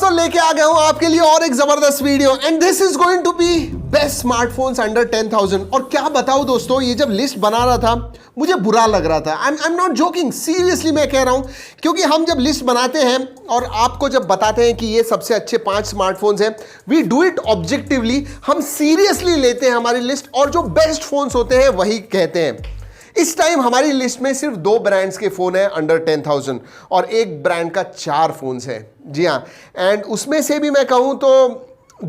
दोस्तों लेके आ गया हूं आपके लिए और एक जबरदस्त video and this is going to be best smartphones under 10,000। और क्या बताऊं दोस्तों, ये जब लिस्ट बना रहा था मुझे बुरा लग रहा था। I am not joking, seriously मैं कह रहा हूं, क्योंकि हम जब लिस्ट बनाते हैं और आपको जब बताते हैं कि ये सबसे अच्छे 5 स्मार्टफोन्स हैं, वी डू इट ऑब्जेक्टिवली, हम सीरियसली लेते हैं हमारी लिस्ट और जो बेस्ट फोन्स होते हैं वही कहते हैं। इस टाइम हमारी लिस्ट में सिर्फ 2 ब्रांड्स के फोन हैं अंडर 10,000 और एक ब्रांड का 4 फोन्स हैं। जी हाँ, एंड उसमें से भी मैं कहूँ तो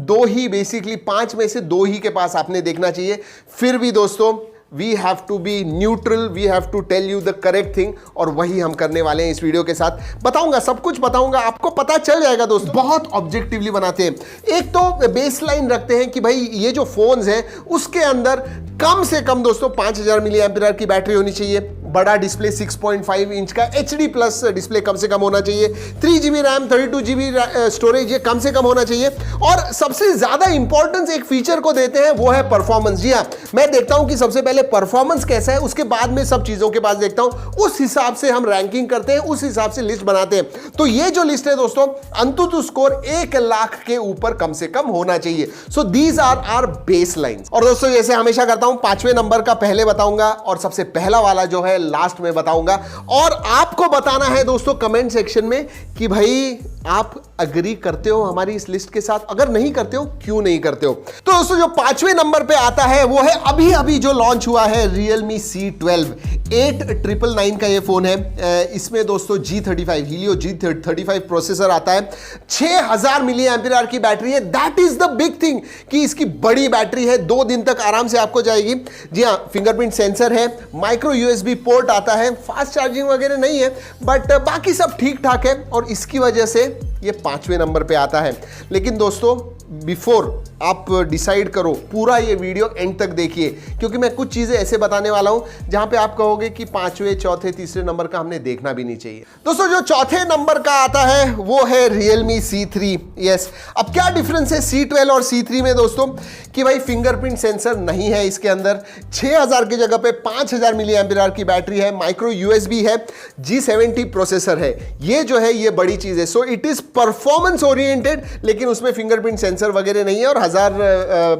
2 ही, बेसिकली 5 में से 2 ही के पास आपने देखना चाहिए। फिर भी दोस्तों we have to be neutral, we have to tell you the correct thing, और वही हम करने वाले हैं इस वीडियो के साथ। बताऊंगा, सब कुछ बताऊंगा, आपको पता चल जाएगा दोस्तों। बहुत ऑब्जेक्टिवली बनाते हैं। एक तो बेसलाइन रखते हैं कि भाई ये जो फोन्स हैं उसके अंदर कम से कम दोस्तों 5000 मिली एम्पीयर की बैटरी होनी चाहिए, बड़ा डिस्प्ले 6.5 इंच का HD प्लस डिस्प्ले कम से कम होना चाहिए, 3GB रैम 32GB स्टोरेज ये कम से कम होना चाहिए, और सबसे ज्यादा इंपॉर्टेंस एक फीचर को देते हैं वो है परफॉर्मेंस। जी हाँ, मैं देखता हूं कि सबसे पहले परफॉर्मेंस कैसा है, उसके बाद में सब चीजों के पास देखता हूं, उस हिसाब से हम रैंकिंग करते हैं, उस हिसाब से लिस्ट बनाते हैं। तो ये जो लिस्ट है दोस्तों, अंतुतु स्कोर 1 लाख के ऊपर कम से कम होना चाहिए। So these are our base lines. और दोस्तों जैसे हमेशा करता हूं, 5वें नंबर का पहले बताऊंगा और सबसे पहला वाला जो है लास्ट में बताऊंगा, और आपको बताना है दोस्तों कमेंट सेक्शन में कि भाई आप अग्री करते हो हमारी इस लिस्ट के साथ, अगर नहीं करते हो क्यों नहीं करते हो। तो दोस्तों जो 5वें नंबर पे आता है वो है अभी अभी जो लॉन्च हुआ है Realme C12 8999 का ये फोन है। इसमें दोस्तों G35 Helio G35 प्रोसेसर आता है, 6000 मिली एम्पीयर की बैटरी है। That is the big thing कि इसकी बड़ी बैटरी है, 2 दिन तक आराम से आपको जाएगी। जी हाँ, फिंगरप्रिंट सेंसर है, माइक्रो USB पोर्ट आता है, फास्ट चार्जिंग वगैरह नहीं है, बट बाकी सब ठीक ठाक है, और इसकी वजह से ये 5वें नंबर पे आता है। लेकिन दोस्तों बिफोर आप डिसाइड करो, पूरा ये वीडियो एंड तक देखिए, क्योंकि मैं कुछ चीजें ऐसे बताने वाला हूं जहां पे आप कहोगे कि 5वें, 4थे, 3रे नंबर का हमने देखना भी नहीं चाहिए। दोस्तों जो 4थे नंबर का आता है वो है Realme C3। यस, अब क्या डिफरेंस है C12 और C3 में दोस्तों, कि भाई फिंगरप्रिंट सेंसर नहीं है इसके अंदर, 6000 की जगह पे 5000 मिली एम्पीयर की बैटरी है, माइक्रो USB है, G70 प्रोसेसर है। ये जो है ये बड़ी चीज है। So it is performance oriented, लेकिन उसमें फिंगरप्रिंट सेंसर वगैरह नहीं है, और 1000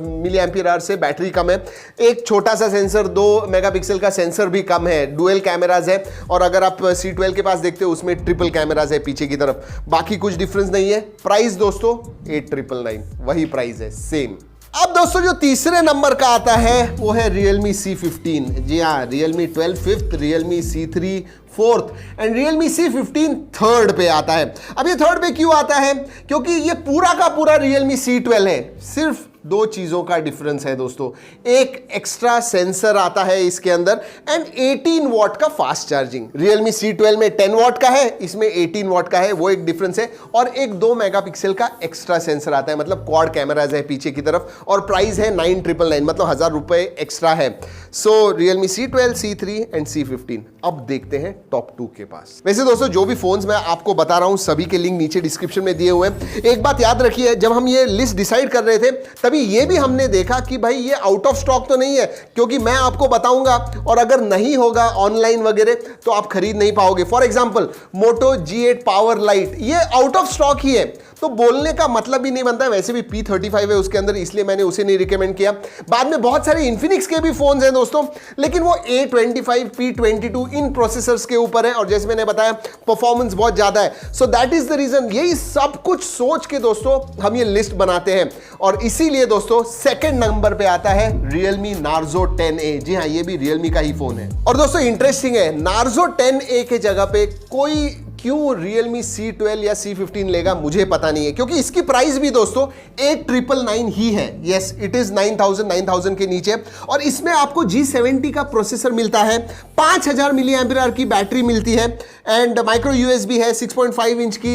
मिली एम्पीयर से बैटरी कम है। एक छोटा सा सेंसर, 2 मेगापिक्सल का सेंसर भी कम है, डुअल कैमराज है, और अगर आप C12 के पास देखते हो उसमें ट्रिपल कैमराज है पीछे की तरफ। बाकी कुछ डिफरेंस नहीं है। प्राइस दोस्तों 8999 वही प्राइस है, सेम। अब दोस्तों जो 3रे नंबर का आता है वो है Realme C15। जी हाँ, Realme 12 5th, Realme C3 4th and Realme C15 3rd पे आता है। अब ये 3rd पे क्यों आता है, क्योंकि ये पूरा का पूरा Realme C12 है। सिर्फ 2 चीजों का डिफरेंस है दोस्तों, एक एक्स्ट्रा सेंसर आता है इसके अंदर एंड 18 वॉट का फास्ट चार्जिंग। Realme C12 में 10 वॉट का है, इसमें 18 वॉट का है, वो एक डिफरेंस है, और एक 2 मेगापिक्सल का एक्स्ट्रा सेंसर आता है, मतलब क्वाड कैमराज है पीछे की तरफ, और प्राइस है 9999, मतलब 1000 रुपए एक्स्ट्रा है। सो Realme C12, C3 and C15। अब देखते हैं टॉप 2 के पास। वैसे दोस्तों जो भी फोन्स मैं आपको बता रहा हूं सभी के लिंक नीचे डिस्क्रिप्शन में दिए हुए हैं। एक बात याद रखिए, जब हम ये लिस्ट डिसाइड कर रहे थे तभी ये भी हमने देखा कि भाई ये आउट ऑफ स्टॉक तो नहीं है, क्योंकि मैं आपको बताऊंगा और अगर नहीं होगा ऑनलाइन वगैरह तो आप खरीद नहीं पाओगे। For example Moto G8 power light, ये आउट ऑफ स्टॉक ही है, तो बोलने का मतलब ही नहीं बनता। वैसे भी P35 है उसके अंदर, इसलिए मैंने उसे नहीं रिकमेंड किया। बाद में बहुत सारे Infinix के भी फोन्स हैं दोस्तों, लेकिन वो A25 P22 इन प्रोसेसर्स के ऊपर है, और जैसे मैंने बताया परफॉर्मेंस बहुत ज्यादा है। So that is the reason, यही सब कुछ सोच के दोस्तों हम ये लिस्ट बनाते हैं, और इसीलिए दोस्तों 2nd नंबर पे आता है Realme Narzo 10A। जी हाँ, ये भी Realme का ही फोन है। और दोस्तों इंटरेस्टिंग है, Narzo 10A के जगह पे कोई क्यों Realme C12 या C15 लेगा मुझे पता नहीं है, क्योंकि इसकी प्राइस भी दोस्तों 8999 ही है। यस, इट इज 9000 के नीचे, और इसमें आपको G70 का प्रोसेसर मिलता है, 5000 मिली एम्पीयर की बैटरी मिलती है, एंड माइक्रो USB है, 6.5 इंच की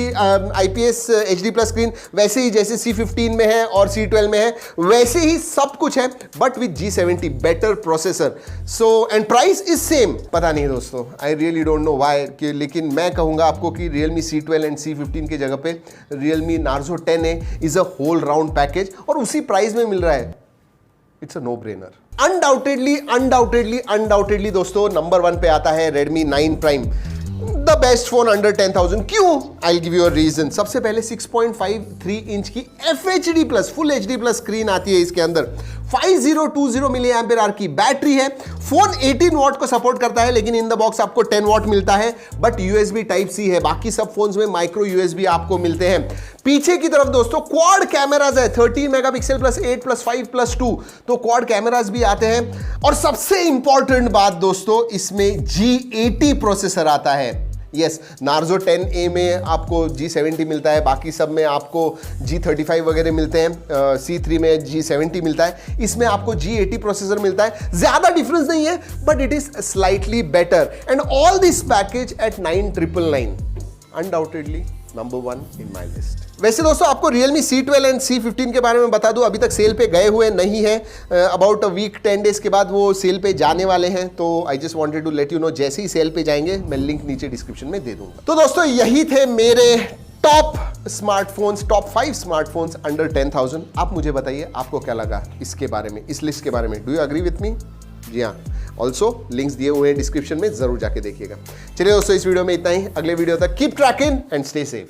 IPS HD प्लस स्क्रीन, वैसे ही जैसे C15 में है और C12 में है वैसे ही सब कुछ है, but with G70 better processor. So and price is same. पता नहीं दोस्तों, I really don't know why, लेकिन मैं कहूंगा आपको कि Realme C12 एंड C15 के जगह पे Realme Narzo 10A is a whole round package, और उसी प्राइस में मिल रहा है। It's a no brainer. Undoubtedly दोस्तों नंबर 1 पे आता है Redmi 9 Prime, the best phone under 10,000. क्यों? I'll give you a reason. सबसे पहले 6.53 इंच की FHD plus full HD plus screen आती है इसके अंदर. 5020 मिली एम्पियर आवर की बैटरी है. फोन 18 वॉट को सपोर्ट करता है, लेकिन इन द बॉक्स आपको 10 वॉट मिलता है, बट USB टाइप C है. बाकी सब फोन्स में माइक्रो USB आपको मिलते हैं. पीछे की तरफ दोस्तों क्वाड कैमराज है, 13 मेगापिक्सल प्लस 8 प्लस 5 प्लस 2, तो क्वाड कैमराज भी आते हैं. और सबसे इंपॉर्टेंट बात दोस्तों, इसमें G80 प्रोसेसर आता है. यस, नार्जो 10A में आपको G70 मिलता है, बाकी सब में आपको G35 वगैरह मिलते हैं, C3 में G70 मिलता है, इसमें आपको G80 प्रोसेसर मिलता है. ज्यादा डिफरेंस नहीं है, but it is slightly better. And all this package at 9,999, undoubtedly number 1 in my list. वैसे दोस्तों आपको Realme C12 एंड C15 के बारे में बता दूं, अभी तक सेल पे गए हुए नहीं है. अबाउट अ वीक 10 डेज के बाद वो सेल पे जाने वाले हैं, तो I just wanted to let you know. जैसे ही सेल पे जाएंगे मैं लिंक नीचे डिस्क्रिप्शन में दे दूंगा. तो दोस्तों यही थे मेरे top smartphones, top 5 smartphones under 10,000. आप मुझे बताइए आपको क्या लगा इसके बारे में, इस लिस्ट के बारे में. Do you agree with me? जी हाँ, ऑल्सो लिंक्स दिए हुए हैं डिस्क्रिप्शन में, जरूर जाके देखिएगा. चलिए दोस्तों इस वीडियो में इतना ही. अगले वीडियो तक keep trekking and stay safe.